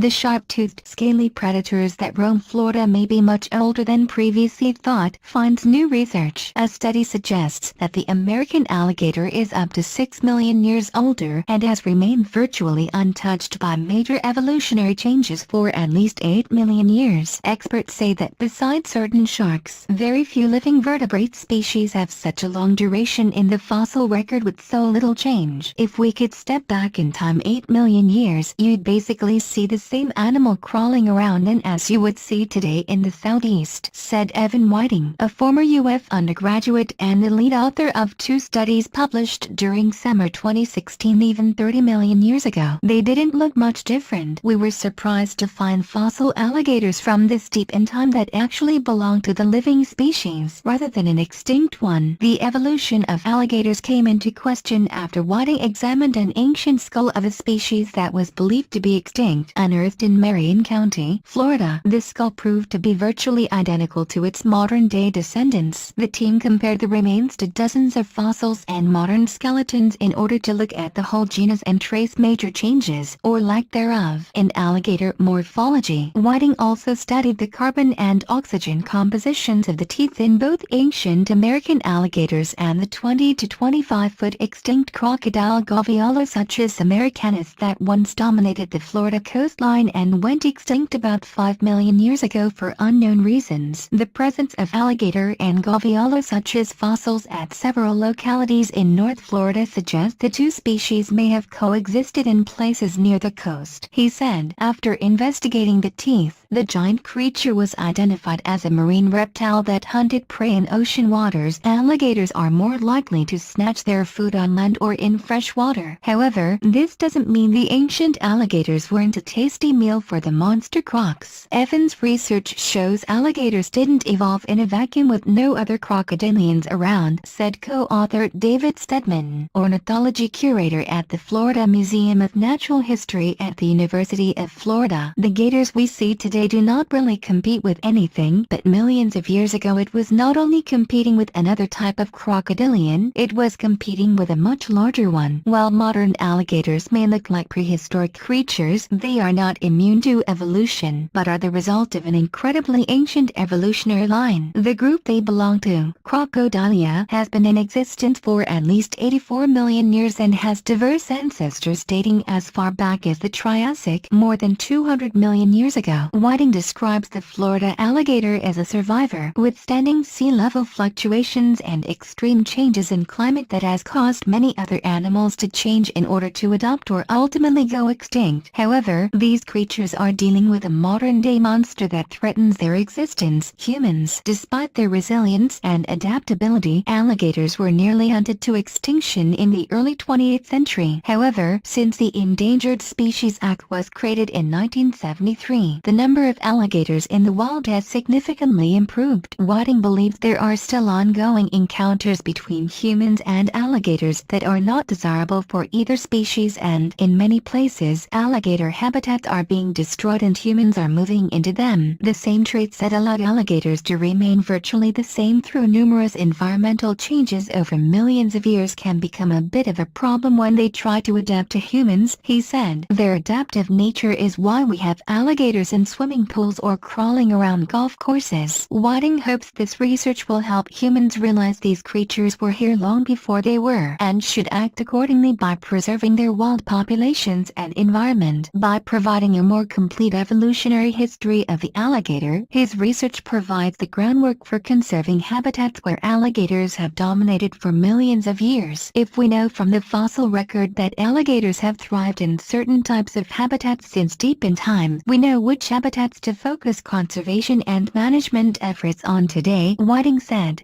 The sharp-toothed scaly predators that roam Florida may be much older than previously thought, finds new research. A study suggests that the American alligator is up to 6 million years older and has remained virtually untouched by major evolutionary changes for at least 8 million years. Experts say that besides certain sharks, very few living vertebrate species have such a long duration in the fossil record with so little change. If we could step back in time 8 million years, you'd basically see the same animal crawling around and as you would see today in the southeast, said Evan Whiting, a former UF undergraduate and the lead author of 2 studies published during summer 2016. Even 30 million years ago, they didn't look much different. We were surprised to find fossil alligators from this deep in time that actually belong to the living species rather than an extinct one. The evolution of alligators came into question after Whiting examined an ancient skull of a species that was believed to be extinct, unearthed in Marion County, Florida. This skull proved to be virtually identical to its modern-day descendants. The team compared the remains to dozens of fossils and modern skeletons in order to look at the whole genus and trace major changes, or lack thereof, in alligator morphology. Whiting also studied the carbon and oxygen compositions of the teeth in both ancient American alligators and the 20 to 25-foot extinct crocodile Goviolosuchus americanus that once dominated the Florida coastline and went extinct about 5 million years ago for unknown reasons. The presence of alligator and Goviolosuchus fossils at several localities in North Florida suggests the two species may have coexisted in places near the coast, he said. After investigating the teeth, the giant creature was identified as a marine reptile that hunted prey in ocean waters. Alligators are more likely to snatch their food on land or in fresh water. However, this doesn't mean the ancient alligators weren't a tasty meal for the monster crocs. Evans' research shows alligators didn't evolve in a vacuum with no other crocodilians around, said co-author David Stedman, ornithology curator at the Florida Museum of Natural History at the University of Florida. The gators we see today do not really compete with anything, but millions of years ago it was not only competing with another type of crocodilian, it was competing with a much larger one. While modern alligators may look like prehistoric creatures, they are not immune to evolution, but are the result of an incredibly ancient evolutionary line. The group they belong to, Crocodilia, has been in existence for at least 84 million years and has diverse ancestors dating as far back as the Triassic, more than 200 million years ago. Whiting describes the Florida alligator as a survivor, withstanding sea level fluctuations and extreme changes in climate that has caused many other animals to change in order to adapt or ultimately go extinct. However, these creatures are dealing with a modern-day monster that threatens their existence, humans. Despite their resilience and adaptability, alligators were nearly hunted to extinction in the early 20th century. However, since the Endangered Species Act was created in 1973, the number of alligators in the wild has significantly improved. Whiting believes there are still ongoing encounters between humans and alligators that are not desirable for either species, and in many places alligator habitats are being destroyed and humans are moving into them. The same traits that allowed alligators to remain virtually the same through numerous environmental changes over millions of years can become a bit of a problem when they try to adapt to humans, he said. Their adaptive nature is why we have alligators in swimming pools or crawling around golf courses. Whiting hopes this research will help humans realize these creatures were here long before they were and should act accordingly by preserving their wild populations and environment. By providing a more complete evolutionary history of the alligator, his research provides the groundwork for conserving habitats where alligators have dominated for millions of years. If we know from the fossil record that alligators have thrived in certain types of habitats since deep in time, we know which habitats to focus conservation and management efforts on today, Whiting said.